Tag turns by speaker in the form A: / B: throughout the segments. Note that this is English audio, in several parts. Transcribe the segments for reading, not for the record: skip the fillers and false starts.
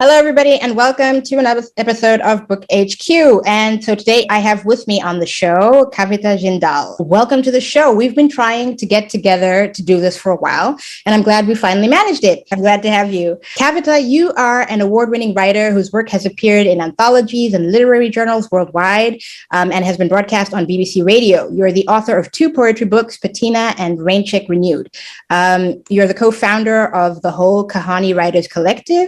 A: Hello, everybody, and welcome to another episode of Book HQ. And so today I have with me on the show, Kavita Jindal. Welcome to the show. We've been trying to get together to do this for a while, and I'm glad we finally managed it. I'm glad to have you. Kavita, you are an award-winning writer whose work has appeared in anthologies and literary journals worldwide and has been broadcast on BBC Radio. You're the author of 2 poetry books, Patina and Raincheck Renewed. You're the co-founder of the Whole Kahani Writers Collective.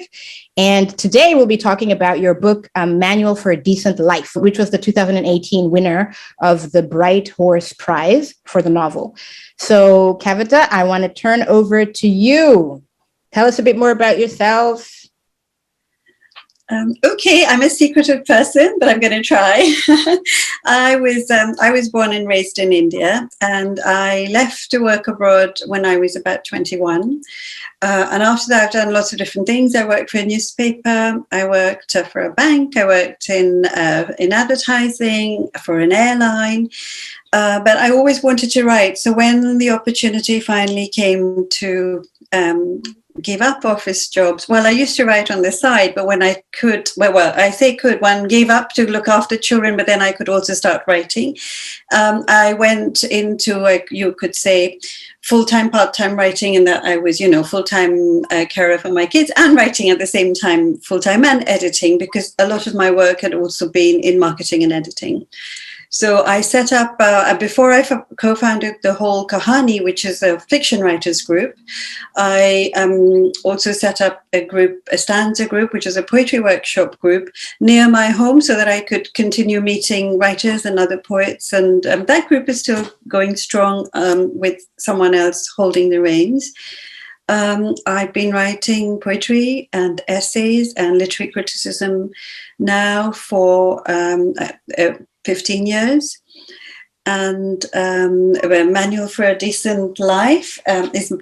A: And today we'll be talking about your book, Manual for a Decent Life, which was the 2018 winner of the Bright Horse Prize for the novel. So, Kavita, I want to turn over to you. Tell us a bit more about yourself.
B: Okay, I'm a secretive person, but I'm going to try. I was born and raised in India, and I left to work abroad when I was about 21. And after that, I've done lots of different things. I worked for a newspaper. I worked for a bank. I worked in advertising for an airline. But I always wanted to write. So when the opportunity finally came to give up office jobs. Well, I used to write on the side, but when I could, one gave up to look after children, but then I could also start writing. I went into, you could say, full-time, part-time writing, and that I was, full-time carer for my kids and writing at the same time, full-time and editing, because a lot of my work had also been in marketing and editing. So I set up, before I co-founded the Whole Kahani, which is a fiction writers group, I also set up a stanza group, which is a poetry workshop group near my home so that I could continue meeting writers and other poets. And that group is still going strong with someone else holding the reins. I've been writing poetry and essays and literary criticism now for 15 years, and a Manual for a Decent Life is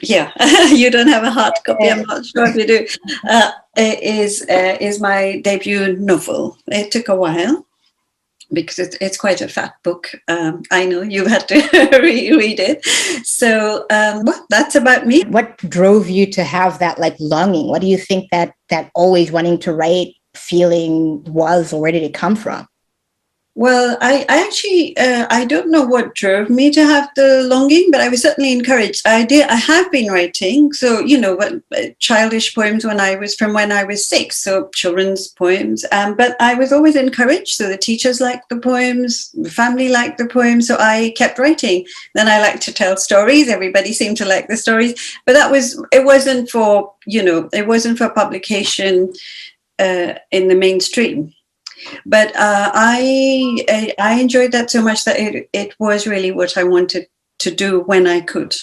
B: you don't have a hard copy, I'm not sure if you do, is my debut novel. It took a while because it's quite a fat book. I know you've had to reread it. So that's about me.
A: What drove you to have that longing? What do you think that always wanting to write feeling was, or where did it come from?
B: Well, I actually, I don't know what drove me to have the longing, but I was certainly encouraged. I have been writing, so, childish poems when I was 6, so children's poems. But I was always encouraged, so the teachers liked the poems, the family liked the poems, so I kept writing. Then I liked to tell stories. Everybody seemed to like the stories, but it wasn't for publication in the mainstream. But I enjoyed that so much that it was really what I wanted to do when I could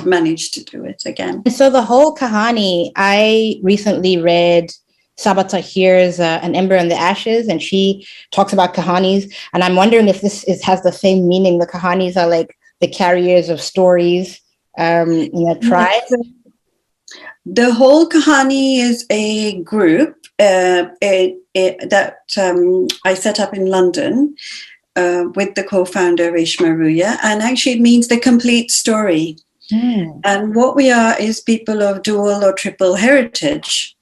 B: manage to do it again.
A: So the Whole Kahani, I recently read Sabaa Tahir's An Ember in the Ashes, and she talks about kahanis. And I'm wondering if this has the same meaning. The kahanis are like the carriers of stories in a tribe.
B: The Whole Kahani is a group that I set up in London with the co-founder Reshma Ruya, and actually it means the complete story. And what we are is people of dual or triple heritage.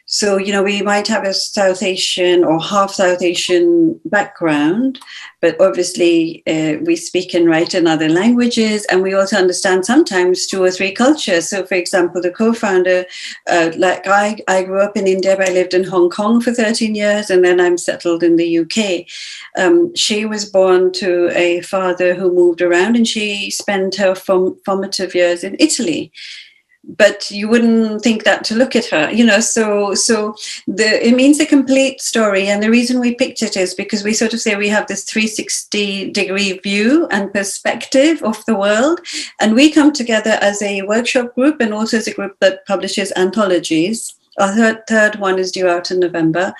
B: So, we might have a South Asian or half South Asian background, but obviously we speak and write in other languages, and we also understand sometimes 2 or 3 cultures. So, for example, the co-founder, I grew up in India, but I lived in Hong Kong for 13 years, and then I'm settled in the UK. She was born to a father who moved around, and she spent her formative years in Italy. But you wouldn't think that to look at her, so it means a complete story. And the reason we picked it is because we sort of say we have this 360-degree view and perspective of the world. And we come together as a workshop group and also as a group that publishes anthologies. Our third one is due out in November.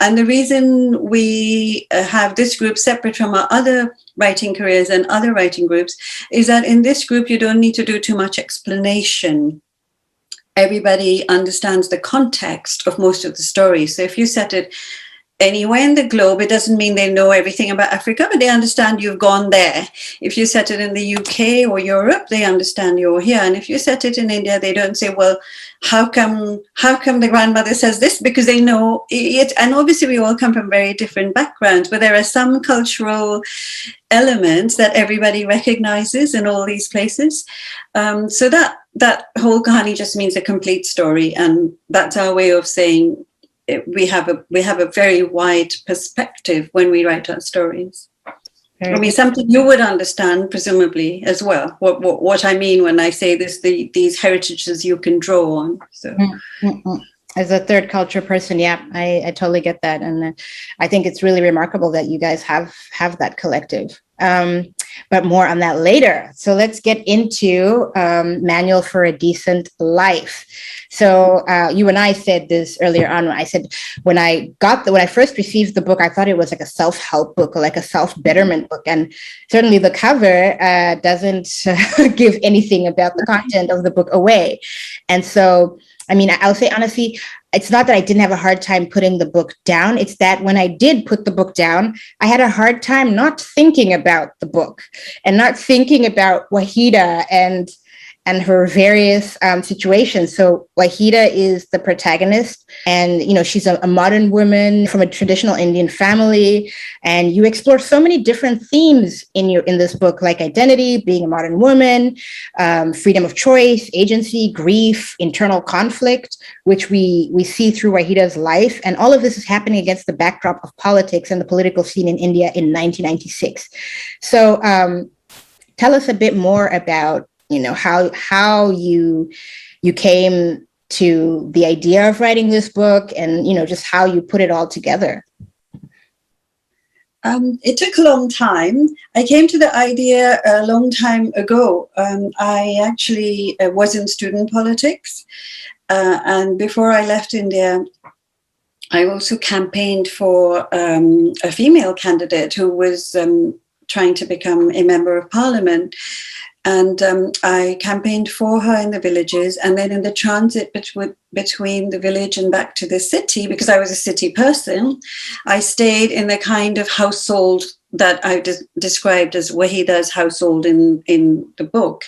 B: And the reason we have this group separate from our other writing careers and other writing groups is that in this group, you don't need to do too much explanation. Everybody understands the context of most of the stories. So if you set it anywhere in the globe. It doesn't mean they know everything about Africa, but they understand you've gone there. If you set it in the UK or Europe, they understand you're here. And if you set it in India, they don't say, well, how come the grandmother says this? Because they know it. And obviously we all come from very different backgrounds, but there are some cultural elements that everybody recognizes in all these places. So that whole kahani just means a complete story. And that's our way of saying we have a very wide perspective when we write our stories. I mean, something you would understand, presumably, as well. What I mean when I say this, these heritages you can draw on. So,
A: as a third culture person, yeah, I totally get that, and I think it's really remarkable that you guys have that collective. But more on that later. So let's get into Manual for a Decent Life. So you and I said this earlier on. I said when I first received the book, I thought it was like a self-help book or like a self-betterment book. And certainly the cover doesn't give anything about the content of the book away. And so, I mean, I'll say honestly, it's not that I didn't have a hard time putting the book down. It's that when I did put the book down, I had a hard time not thinking about the book and not thinking about Wahida and her various situations. So Wahida is the protagonist, and she's a modern woman from a traditional Indian family, and you explore so many different themes in this book, like identity, being a modern woman, freedom of choice, agency, grief, internal conflict, which we see through Wahida's life. And all of this is happening against the backdrop of politics and the political scene in India in 1996. So tell us a bit more about how you came to the idea of writing this book, and just how you put it all together.
B: It took a long time. I came to the idea a long time ago. I actually was in student politics, and before I left India, I also campaigned for a female candidate who was trying to become a member of parliament. And I campaigned for her in the villages, and then in the transit between the village and back to the city, because I was a city person, I stayed in the kind of household that I described as Wahida's household in the book.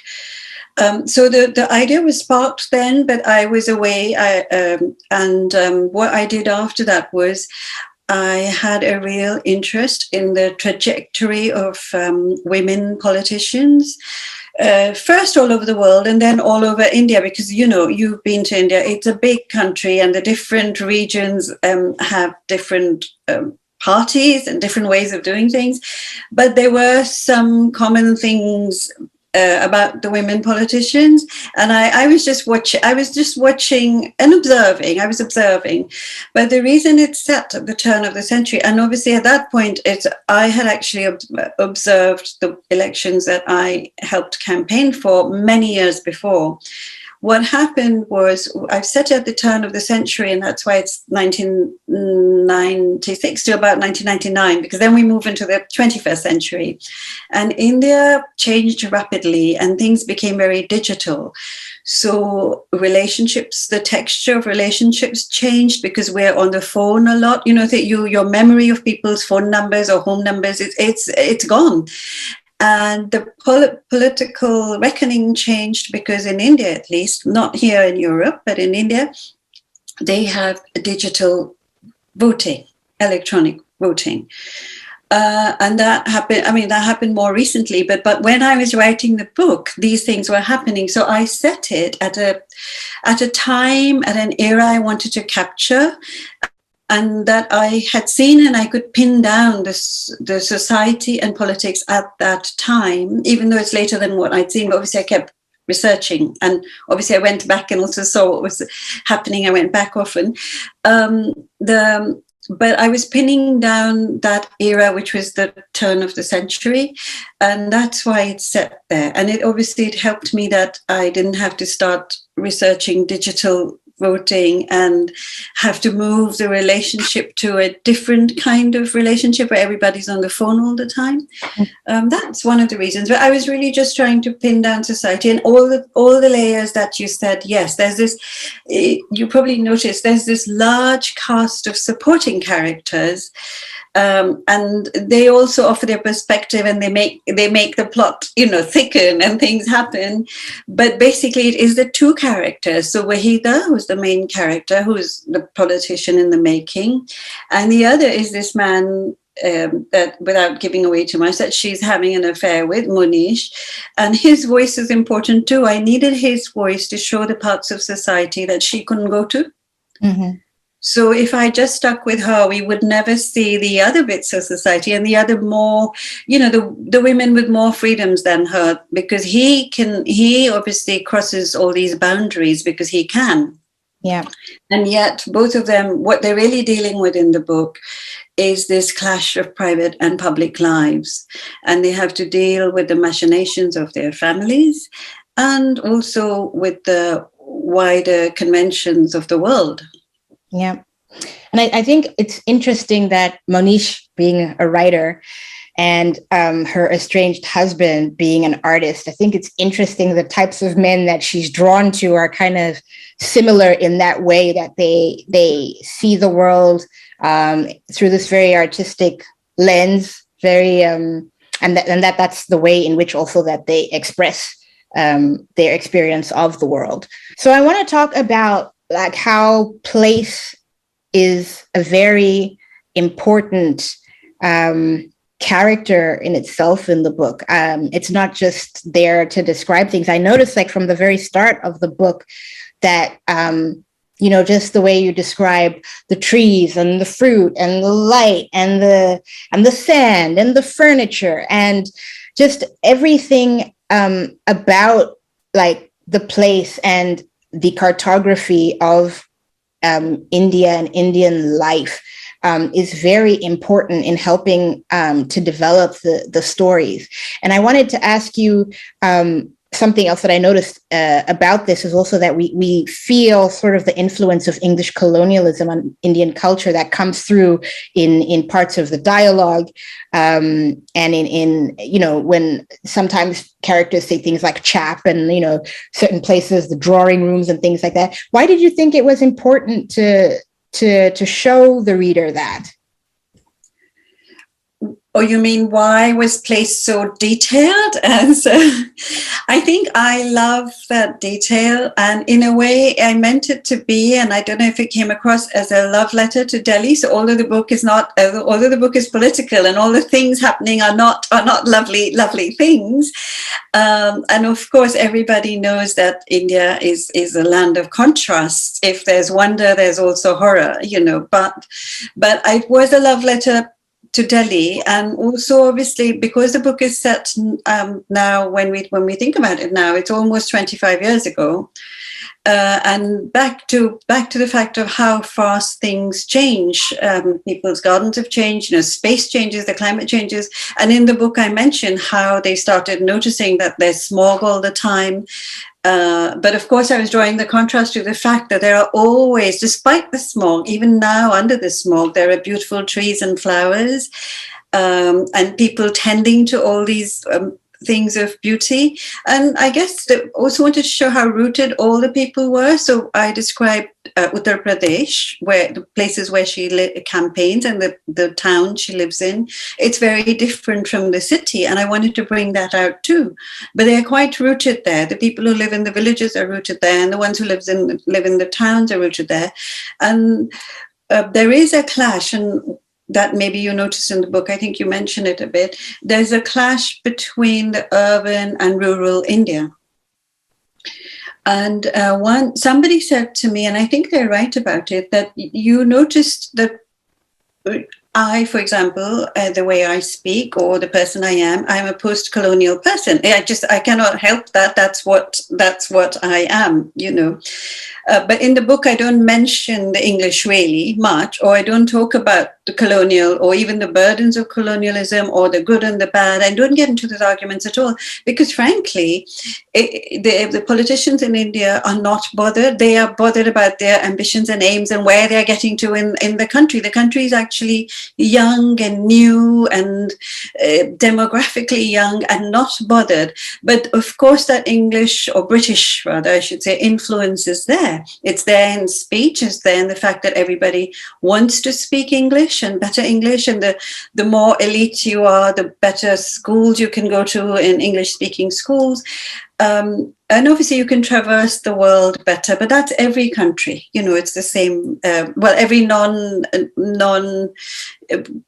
B: So the idea was sparked then, but I was away. What I did after that was I had a real interest in the trajectory of women politicians. First all over the world and then all over India, because you've been to India. It's a big country, and the different regions have different parties and different ways of doing things. But there were some common things about the women politicians, and I was just watching and observing. I was observing, but the reason it's set at the turn of the century, and obviously at that point, I had actually observed the elections that I helped campaign for many years before. What happened was I've set it at the turn of the century, and that's why it's 1996 to about 1999, because then we move into the 21st century. And India changed rapidly and things became very digital. So relationships, the texture of relationships changed because we're on the phone a lot. Your memory of people's phone numbers or home numbers, it's gone. And the political reckoning changed because in India, at least, not here in Europe, but in India, they have digital voting, electronic voting. And that happened more recently. But when I was writing the book, these things were happening. So I set it at a time, at an era I wanted to capture, and that I had seen, and I could pin down the society and politics at that time, even though it's later than what I'd seen. But obviously I kept researching, and obviously I went back and also saw what was happening. I went back often. But I was pinning down that era, which was the turn of the century, and that's why it's set there. And it helped me that I didn't have to start researching digital voting and have to move the relationship to a different kind of relationship where everybody's on the phone all the time. That's one of the reasons. But I was really just trying to pin down society and all the layers that you said. Yes, there's this, you probably noticed there's this large cast of supporting characters. And they also offer their perspective, and they make the plot, thicken and things happen. But basically, it is the two characters. So Wahida, who's the main character, who's the politician in the making, and the other is this man that, without giving away too much, that she's having an affair with, Monish, and his voice is important too. I needed his voice to show the parts of society that she couldn't go to. Mm-hmm. So if I just stuck with her, we would never see the other bits of society and the other more, the women with more freedoms than her, because he obviously crosses all these boundaries because he can.
A: Yeah.
B: And yet both of them, what they're really dealing with in the book is this clash of private and public lives. And they have to deal with the machinations of their families and also with the wider conventions of the world.
A: Yeah. And I think it's interesting that Monish, being a writer, and her estranged husband being an artist, I think it's interesting the types of men that she's drawn to are kind of similar in that way, that they see the world through this very artistic lens, that's the way in which also that they express their experience of the world. So I want to talk about like how place is a very important character in itself in the book. It's not just there to describe things. I noticed, like, from the very start of the book that, just the way you describe the trees and the fruit and the light and the sand and the furniture and just everything about like the place and the cartography of India and Indian life is very important in helping to develop the stories. And I wanted to ask you something else that I noticed about this is also that we feel sort of the influence of English colonialism on Indian culture that comes through in parts of the dialogue, and in when sometimes characters say things like chap and certain places, the drawing rooms and things like that. Why did you think it was important to show the reader that?
B: Oh, you mean why was place so detailed? And so I think I love that detail. And in a way, I meant it to be, and I don't know if it came across as a love letter to Delhi. So although the book is political and all the things happening are not lovely, lovely things. And of course, everybody knows that India is a land of contrasts. If there's wonder, there's also horror, but it was a love letter to Delhi, and also obviously because the book is set now, when we think about it now, it's almost 25 years ago, and back to the fact of how fast things change. People's gardens have changed, space changes, the climate changes, and in the book I mentioned how they started noticing that there's smog all the time. But of course, I was drawing the contrast to the fact that there are always, despite the smog, even now under the smog, there are beautiful trees and flowers, and people tending to all these things of beauty. And I guess I also wanted to show how rooted all the people were. So I described Uttar Pradesh, where the places where she campaigns and the town she lives in. It's very different from the city, and I wanted to bring that out too. But they're quite rooted there. The people who live in the villages are rooted there, and the ones who live in the towns are rooted there. And there is a clash, and that maybe you noticed in the book, I think you mentioned it a bit. There's a clash between the urban and rural India. And somebody said to me, and I think they're right about it, that you noticed that I, for example, the way I speak or the person I am, I'm a post-colonial person. I cannot help that. That's what I am, But in the book, I don't mention the English really much, or I don't talk about the colonial or even the burdens of colonialism or the good and the bad. I don't get into those arguments at all because, frankly, the politicians in India are not bothered. They are bothered about their ambitions and aims and where they're getting to in the country. The country is actually young and new and demographically young and not bothered. But of course, that English, or British rather, I should say, influence is there. It's there in speech, it's there in the fact that everybody wants to speak English and better English. And the more elite you are, the better schools you can go to in English-speaking schools. And obviously you can traverse the world better, but that's every country. It's the same. Every non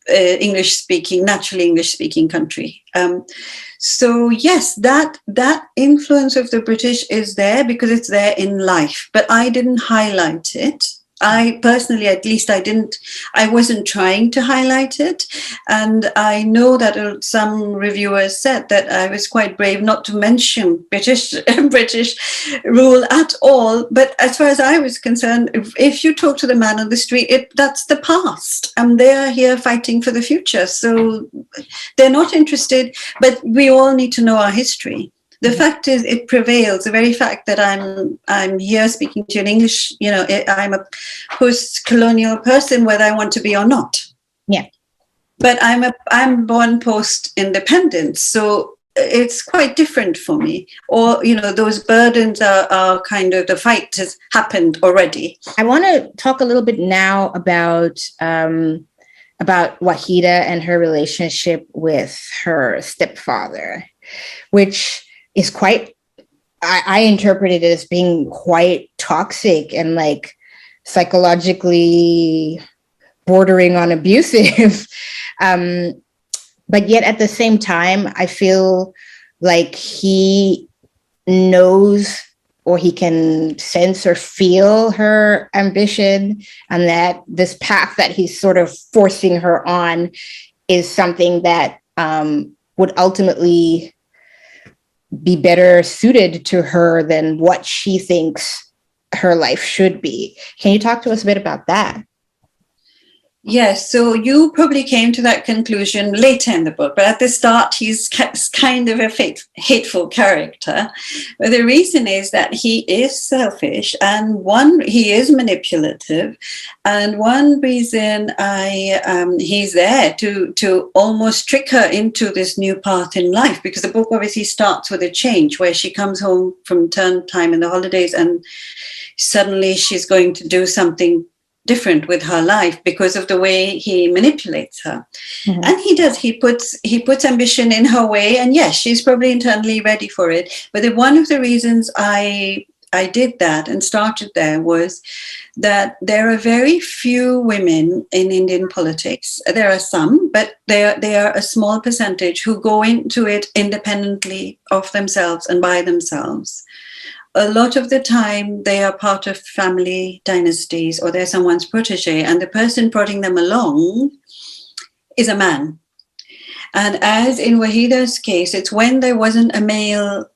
B: English speaking, naturally English speaking country. So yes, that influence of the British is there because it's there in life, but I didn't highlight it. I personally, at least, I wasn't trying to highlight it. And I know that some reviewers said that I was quite brave not to mention British rule at all. But as far as I was concerned, if you talk to the man on the street, that's the past. And they are here fighting for the future. So they're not interested, but we all need to know our history. The fact is, it prevails. The very fact that I'm here speaking to you in English, I'm a post-colonial person, whether I want to be or not.
A: Yeah.
B: But I'm born post-independence, so it's quite different for me. Or those burdens are kind of, the fight has happened already.
A: I want to talk a little bit now about Wahida and her relationship with her stepfather, which is quite, I interpret it as being quite toxic and like psychologically bordering on abusive. But yet at the same time, I feel like he knows, or he can sense or feel her ambition, and that this path that he's sort of forcing her on is something that would ultimately be better suited to her than what she thinks her life should be. Can you talk to us a bit about that?
B: Yes, so you probably came to that conclusion later in the book, but at the start, he's kind of a hateful character. But the reason is that he is selfish, and he is manipulative, and one reason he's there to almost trick her into this new path in life, because the book obviously starts with a change where she comes home from term time in the holidays, and suddenly she's going to do something different with her life because of the way he manipulates her. Mm-hmm. And he puts ambition in her way, and yes, she's probably internally ready for it. But one of the reasons I did that and started there was that there are very few women in Indian politics. There are some, but they are a small percentage who go into it independently of themselves and by themselves. A lot of the time, they are part of family dynasties, or they're someone's protege, and the person prodding them along is a man. And as in Wahida's case, it's when there wasn't a male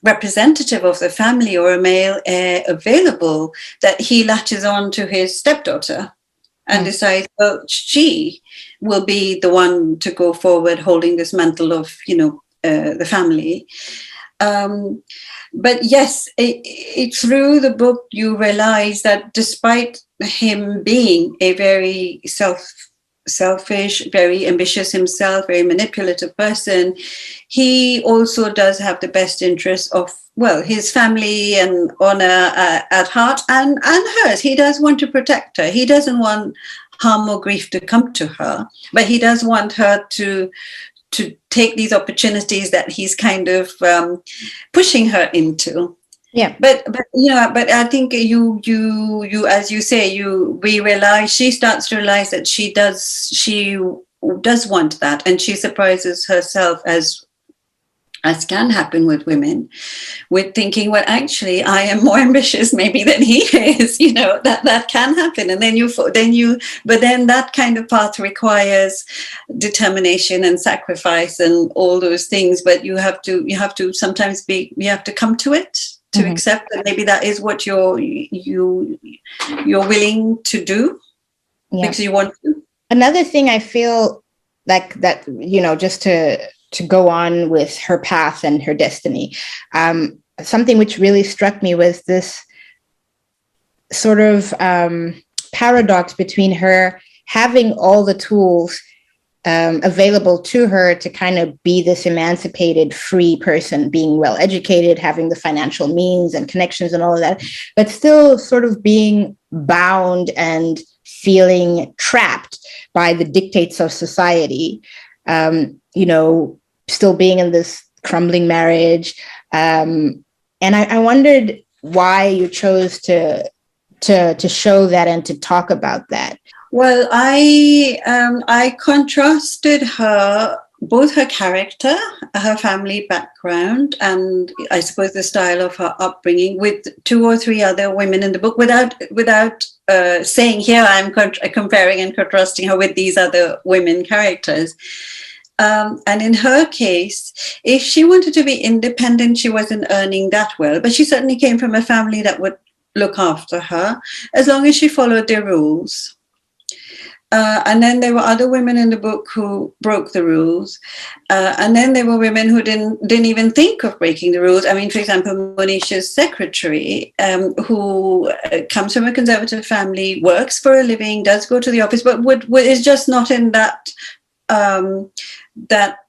B: representative of the family or a male heir available that he latches on to his stepdaughter and decides, well, she will be the one to go forward holding this mantle of, the family. But yes, through the book, you realize that despite him being a very selfish, very ambitious himself, very manipulative person, he also does have the best interest of, his family and honor at heart and hers. He does want to protect her. He doesn't want harm or grief to come to her, but he does want her to take these opportunities that he's kind of pushing her into. Yeah. But I think you as you say, she starts to realize that she does want that, and she surprises herself as can happen with women, with thinking, well, actually, I am more ambitious maybe than he is. That can happen, and then that kind of path requires determination and sacrifice and all those things. But you have to sometimes you have to come to it. to accept that maybe that is what you're willing to do because you want to.
A: Another thing I feel like that, just to go on with her path and her destiny, something which really struck me was this sort of paradox between her having all the tools available to her to kind of be this emancipated, free person, being well educated, having the financial means and connections and all of that, but still sort of being bound and feeling trapped by the dictates of society, still being in this crumbling marriage. And I wondered why you chose to show that and to talk about that.
B: Well, I contrasted both her character, her family background, and I suppose the style of her upbringing with 2 or 3 other women in the book without saying here I'm comparing and contrasting her with these other women characters. And in her case, if she wanted to be independent, she wasn't earning that well, but she certainly came from a family that would look after her as long as she followed their rules. And then there were other women in the book who broke the rules. And then there were women who didn't even think of breaking the rules. I mean, for example, Monish's secretary, who comes from a conservative family, works for a living, does go to the office, but is just not in that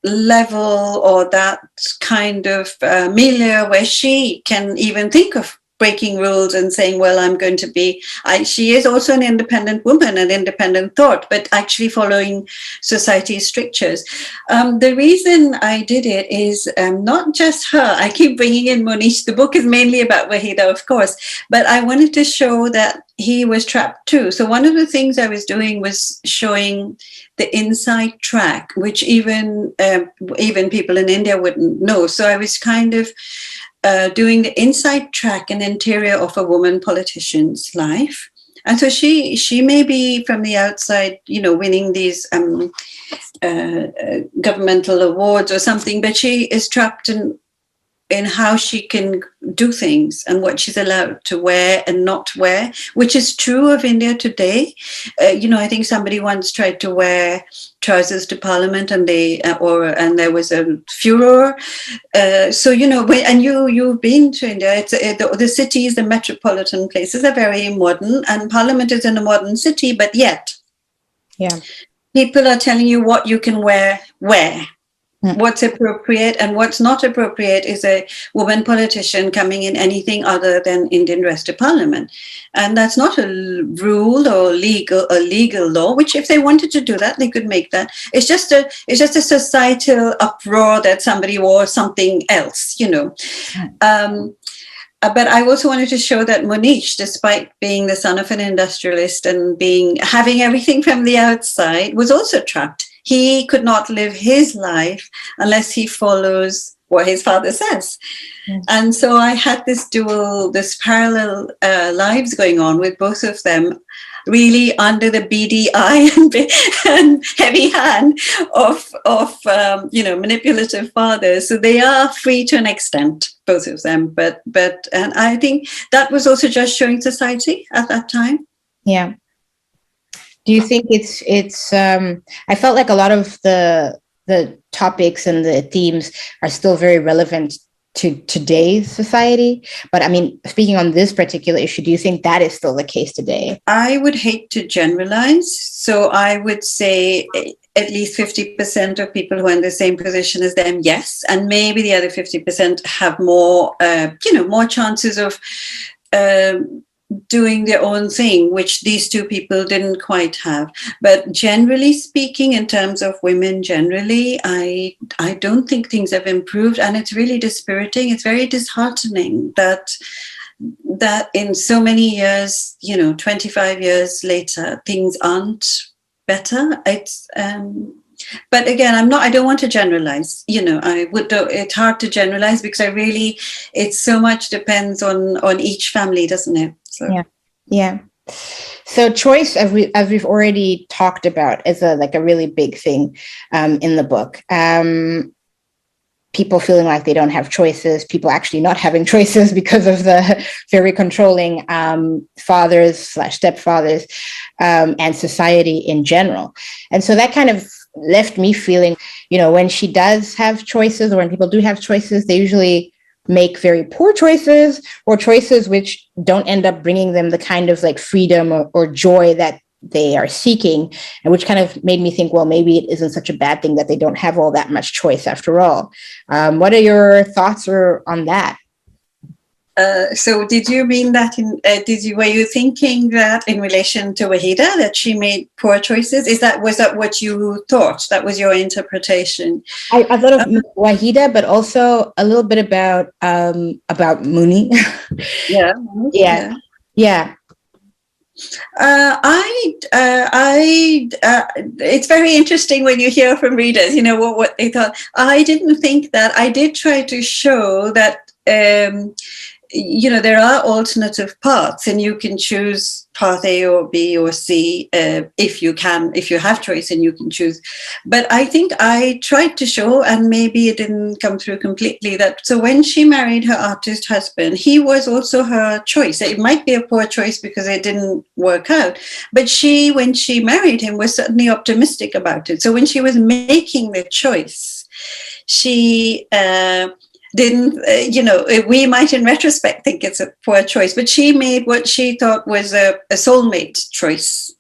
B: level or that kind of milieu where she can even think of breaking rules and saying, well, I'm going to be, she is also an independent woman, an independent thought, but actually following society's strictures. The reason I did it is not just her. I keep bringing in Monish. The book is mainly about Wahida, of course, but I wanted to show that he was trapped too. So one of the things I was doing was showing the inside track, which even people in India wouldn't know. So I was kind of doing the inside track and interior of a woman politician's life. And so she may be from the outside, winning these governmental awards or something, but she is trapped in how she can do things and what she's allowed to wear and not wear, which is true of India today. I think somebody once tried to wear trousers to Parliament, and there was a furor. So and you've been to India. The cities, the metropolitan places are very modern, and Parliament is in a modern city, but yet, people are telling you what you can wear. What's appropriate and what's not appropriate is a woman politician coming in anything other than Indian dress to Parliament. And that's not a rule or legal law, which if they wanted to do that, they could make that. It's just a societal uproar that somebody wore something else, But I also wanted to show that Monish, despite being the son of an industrialist and having everything from the outside, was also trapped. He could not live his life unless he follows what his father says. Yes. And so I had this parallel lives going on with both of them, really under the beady eye and heavy hand of manipulative fathers. So they are free to an extent, both of them. But and I think that was also just showing society at that time.
A: Yeah. Do you think it's I felt like a lot of the topics and the themes are still very relevant to today's society, but I mean, speaking on this particular issue, do you think that is still the case today?
B: I would hate to generalize, so I would say at least 50% of people who are in the same position as them, yes, and maybe the other 50% have more more chances of doing their own thing, which these two people didn't quite have. But generally speaking, in terms of women generally, I don't think things have improved, and it's really dispiriting. It's very disheartening that in so many years, 25 years later, things aren't better. It's but again, I don't want to generalize. It's hard to generalize because it so much depends on each family, doesn't it? So.
A: Yeah. So choice, as we've already talked about, is a really big thing in the book. people feeling like they don't have choices, people actually not having choices because of the very controlling fathers/stepfathers, and society in general. And so that kind of left me feeling, when she does have choices, or when people do have choices, they usually make very poor choices, or choices which don't end up bringing them the kind of like freedom or joy that they are seeking, and which kind of made me think, well, maybe it isn't such a bad thing that they don't have all that much choice after all. What are your thoughts on that?
B: So did you mean that were you thinking that in relation to Wahida, that she made poor choices? Was that what you thought? That was your interpretation?
A: I thought of Wahida, but also a little bit about Muni.
B: Yeah.
A: Yeah.
B: It's very interesting when you hear from readers, what they thought. I didn't think that. I did try to show that, there are alternative paths, and you can choose path A or B or C if you have choice and you can choose. But I think I tried to show, and maybe it didn't come through completely, that so when she married her artist husband, he was also her choice. It might be a poor choice because it didn't work out, but when she married him, was certainly optimistic about it. So when she was making the choice, she didn't, we might in retrospect think it's a poor choice, but she made what she thought was a soulmate choice.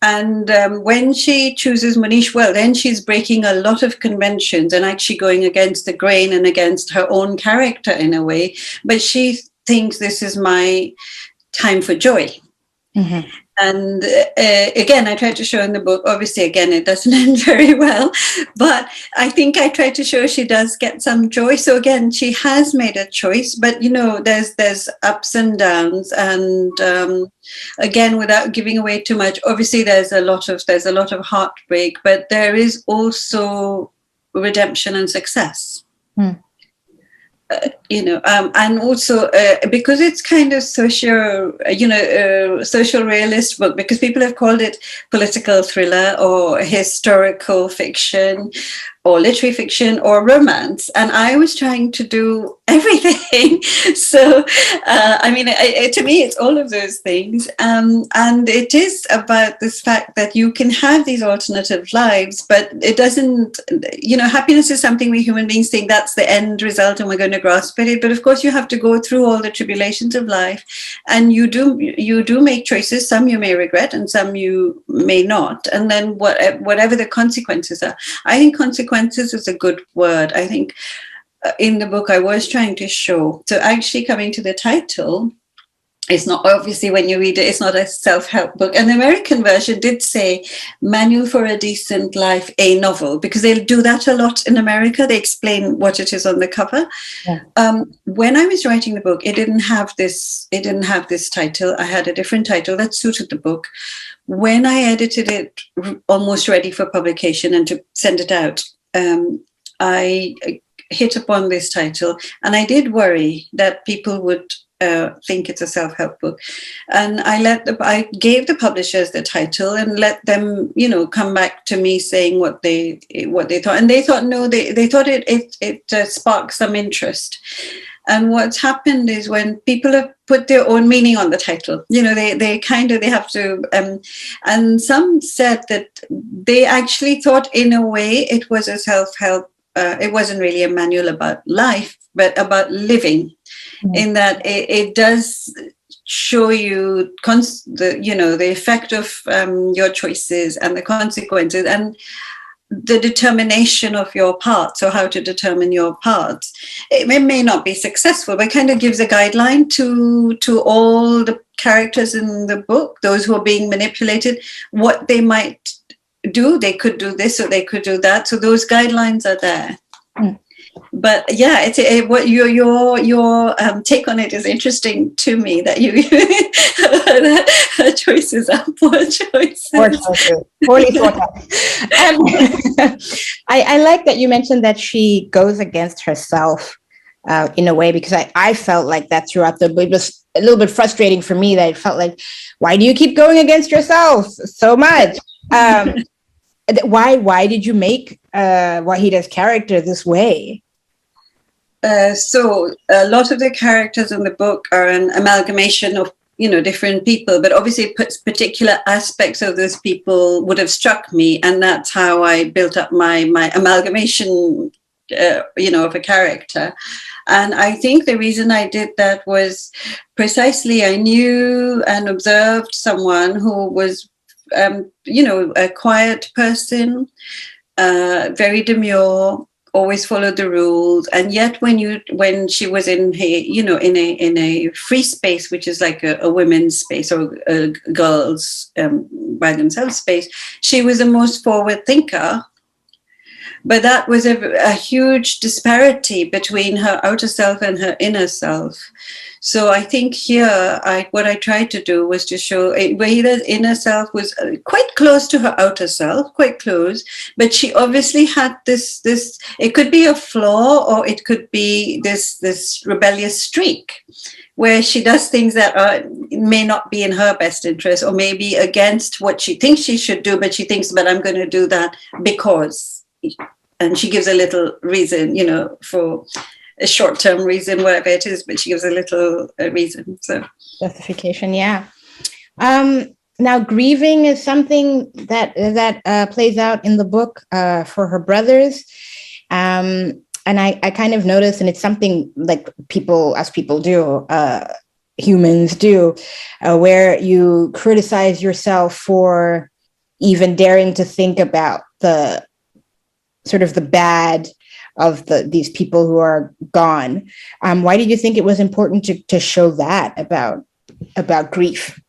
B: And when she chooses Manish, well, then she's breaking a lot of conventions and actually going against the grain and against her own character in a way. But she thinks, this is my time for joy. Mm-hmm. And again, I tried to show in the book, obviously, again, it doesn't end very well, but I think I tried to show she does get some joy. So again, she has made a choice, but there's ups and downs, and again, without giving away too much, obviously there's a lot of heartbreak, but there is also redemption and success. And also because it's kind of social realist book, because people have called it political thriller or historical fiction or literary fiction or romance, and I was trying to do everything. So to me it's all of those things, and it is about this fact that you can have these alternative lives, but it doesn't, happiness is something we human beings think that's the end result and we're going to grasp at it, but of course you have to go through all the tribulations of life, and you do make choices. Some you may regret and some you may not, and then whatever the consequences are. I think consequences is a good word. I think in the book I was trying to show, so actually coming to the title, it's not, obviously when you read it, it's not a self-help book. And the American version did say Manual for a Decent Life, a novel, because they'll do that a lot in America. They explain what it is on the cover. Yeah. When I was writing the book, it didn't have this title. I had a different title that suited the book. When I edited it, almost ready for publication and to send it out, I hit upon this title, and I did worry that people would think it's a self-help book, and I gave the publishers the title and let them, come back to me saying what they thought, and they thought no, they thought it sparked some interest. And what's happened is when people have put their own meaning on the title, they have to, and some said that they actually thought in a way it was a self-help. It wasn't really a manual about life, but about living, in that it does show you the effect of your choices and the consequences and the determination of your path. So how to determine your path. It may not be successful, but it kind of gives a guideline to all the characters in the book, those who are being manipulated, what they might do. They could do this or they could do that. So those guidelines are there. But yeah, what your take on it is interesting to me, that her choices are poor choices.
A: Poorly thought out. I like that you mentioned that she goes against herself in a way, because I felt like that throughout the book. It was a little bit frustrating for me that it felt like, why do you keep going against yourself so much? Why did you make Wahida's character this way?
B: So a lot of the characters in the book are an amalgamation of different people, but obviously particular aspects of those people would have struck me, and that's how I built up my amalgamation of a character. And I think the reason I did that was precisely I knew and observed someone who was a quiet person, very demure, always followed the rules, and yet when she was in a free space, which is like a women's space or a girls by themselves space, she was the most forward thinker. But that was a huge disparity between her outer self and her inner self. So I think here, what I tried to do was to show Wahida's inner self was quite close to her outer self, quite close. But she obviously had this. It could be a flaw, or it could be this rebellious streak, where she does things that may not be in her best interest, or maybe against what she thinks she should do. But she thinks, "But I'm going to do that because." And she gives a little reason, for a short-term reason, whatever it is, but she gives a little reason. So
A: justification, yeah. Now, grieving is something that plays out in the book for her brothers, and I kind of noticed, and it's something like people do, humans do, where you criticize yourself for even daring to think about the sort of the bad of these people who are gone. Why did you think it was important to show that about grief?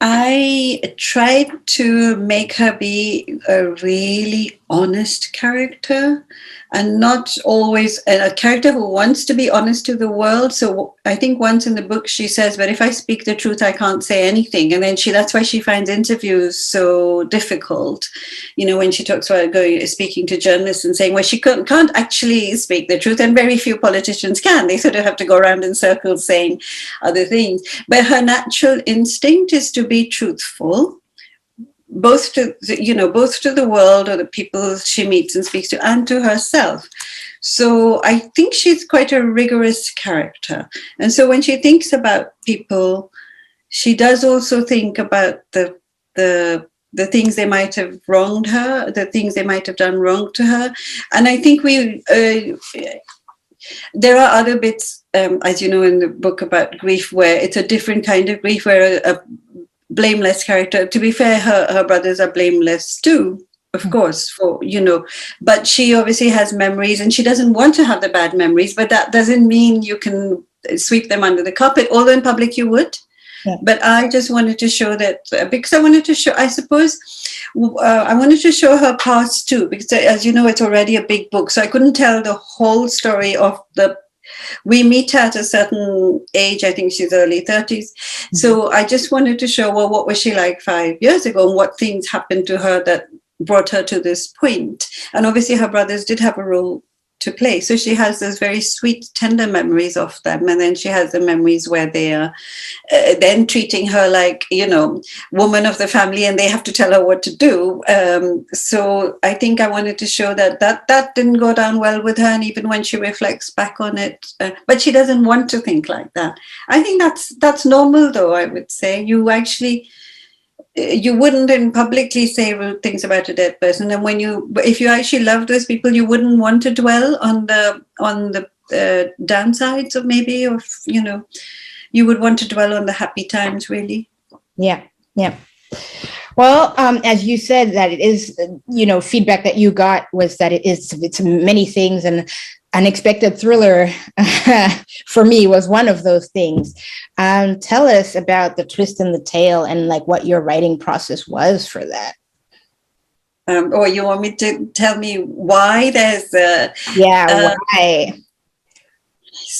B: I tried to make her be a really honest character, and not always a character who wants to be honest to the world. So I think once in the book she says, "But if I speak the truth, I can't say anything." And then that's why she finds interviews so difficult. When she talks about speaking to journalists and saying, well, she can't actually speak the truth, and very few politicians can. They sort of have to go around in circles saying other things. But her natural instinct is to be truthful, both to the world or the people she meets and speaks to, and to herself. So I think she's quite a rigorous character. And so when she thinks about people, she does also think about the things they might have wronged her, the things they might have done wrong to her. And I think there are other bits, as you know, in the book about grief, where it's a different kind of grief, where a blameless character. To be fair, her brothers are blameless too, of course, but she obviously has memories, and she doesn't want to have the bad memories, but that doesn't mean you can sweep them under the carpet, although in public you would. Yeah. But I just wanted to show that, because I wanted to show, I suppose, I wanted to show her past too, because as you know, it's already a big book, so I couldn't tell the whole story of we meet her at a certain age. I think she's early 30s. Mm-hmm. So I just wanted to show, well, what was she like 5 years ago, and what things happened to her that brought her to this point. And obviously her brothers did have a role to play. So she has those very sweet, tender memories of them. And then she has the memories where they are then treating her like, woman of the family, and they have to tell her what to do. So I think I wanted to show that didn't go down well with her. And even when she reflects back on it, but she doesn't want to think like that. I think that's normal, though, I would say. You wouldn't publicly say rude things about a dead person, and if you actually love those people, you wouldn't want to dwell on the downsides of maybe, or you would want to dwell on the happy times, really.
A: Yeah. Well, as you said, that it is, feedback that you got was that it's many things, and Unexpected Thriller for me was one of those things. Tell us about the twist in the tale, and like what your writing process was for that.
B: Or you want me to tell me why there's
A: why?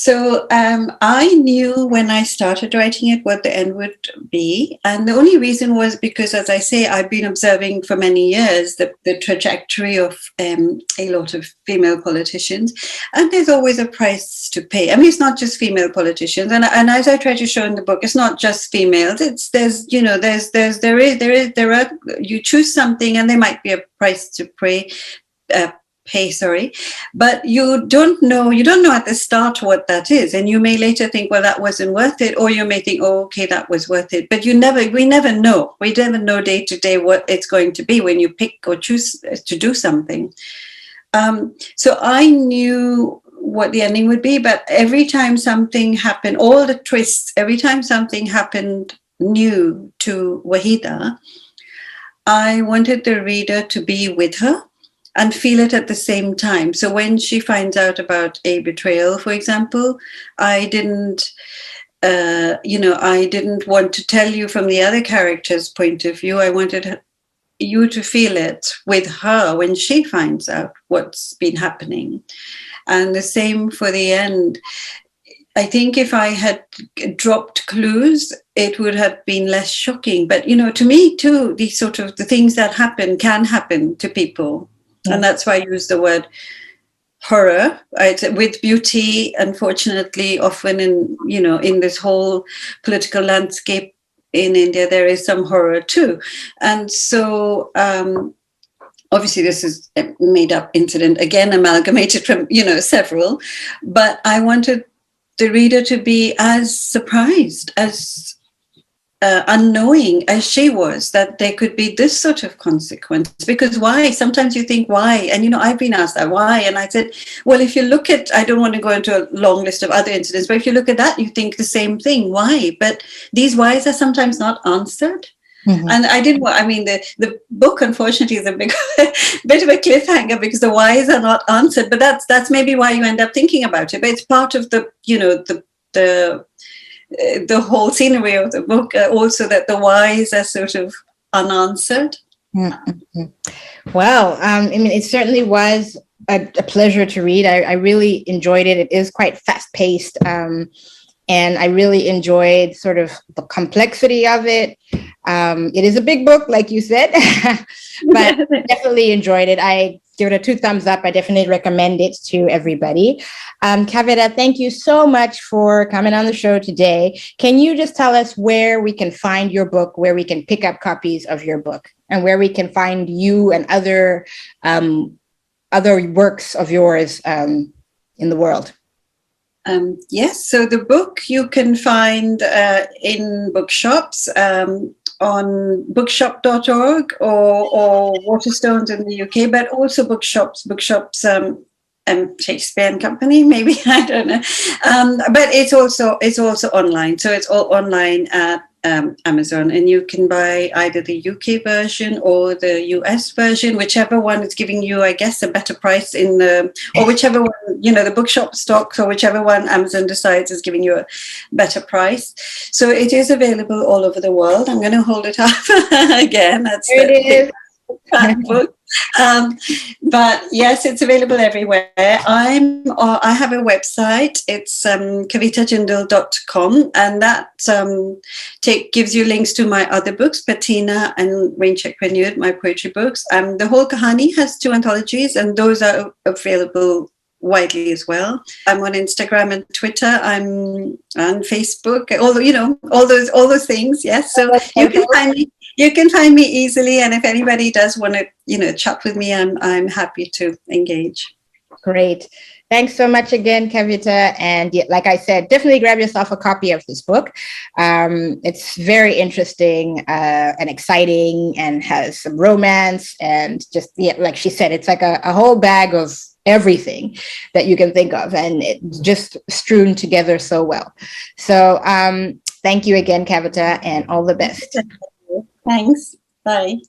B: So I knew when I started writing it what the end would be. And the only reason was because, as I say, I've been observing for many years the trajectory of a lot of female politicians. And there's always a price to pay. I mean, it's not just female politicians. And as I try to show in the book, it's not just females. You choose something and there might be a price to pay. But you don't know at the start what that is, and you may later think, well, that wasn't worth it, or you may think, oh, okay, that was worth it. But we never know day to day what it's going to be when you pick or choose to do something. So I knew what the ending would be, but every time something happened, all the twists, every time something happened new to Wahida, I wanted the reader to be with her and feel it at the same time. So when she finds out about a betrayal, for example, I didn't want to tell you from the other character's point of view. I wanted you to feel it with her when she finds out what's been happening. And the same for the end. I think if I had dropped clues, it would have been less shocking. But, to me too, the things that happen can happen to people. And that's why I use the word horror. With beauty, unfortunately, often in this whole political landscape in India, there is some horror too. And so obviously this is a made up incident, again, amalgamated from, several. But I wanted the reader to be as surprised, as unknowing as she was, that there could be this sort of consequence. Because why? Sometimes you think, why? And, I've been asked that, why? And I said, well, if you look at, I don't want to go into a long list of other incidents, but if you look at that, you think the same thing. Why? But these whys are sometimes not answered. Mm-hmm. And the book, unfortunately, is a big bit of a cliffhanger because the whys are not answered. But that's maybe why you end up thinking about it. But it's part of the whole scenery of the book, also that the whys are sort of unanswered.
A: Mm-hmm. Well, it certainly was a pleasure to read. I really enjoyed it. It is quite fast-paced, and I really enjoyed sort of the complexity of it. It is a big book, like you said, but definitely enjoyed it. I give it a 2 thumbs up. I definitely recommend it to everybody. Kavita, thank you so much for coming on the show today. Can you just tell us where we can find your book, where we can pick up copies of your book, and where we can find you and other works of yours in the world?
B: Yes, so the book you can find in bookshops, on bookshop.org or Waterstones in the UK, but also bookshops, Shakespeare and Company, maybe, I don't know. But it's also online. So it's all online at Amazon, and you can buy either the UK version or the US version, whichever one is giving you, I guess, a better price or whichever one, the bookshop stocks, or whichever one Amazon decides is giving you a better price. So it is available all over the world. I'm going to hold it up again.
A: There it is.
B: Book. But yes, it's available everywhere. I have a website. It's kavitajindal.com, and that gives you links to my other books, Patina and Rain Check Renewed, my poetry books. The whole Kahani has 2 anthologies, and those are available widely as well. I'm on Instagram and Twitter. I'm on Facebook. All those things. Yes, so you can find me. You can find me easily, and if anybody does want to, chat with me, I'm happy to engage.
A: Great. Thanks so much again, Kavita. And like I said, definitely grab yourself a copy of this book. It's very interesting and exciting, and has some romance, and just, like she said, it's like a whole bag of everything that you can think of, and it just strewn together so well. So thank you again, Kavita, and all the best.
B: Thanks. Bye.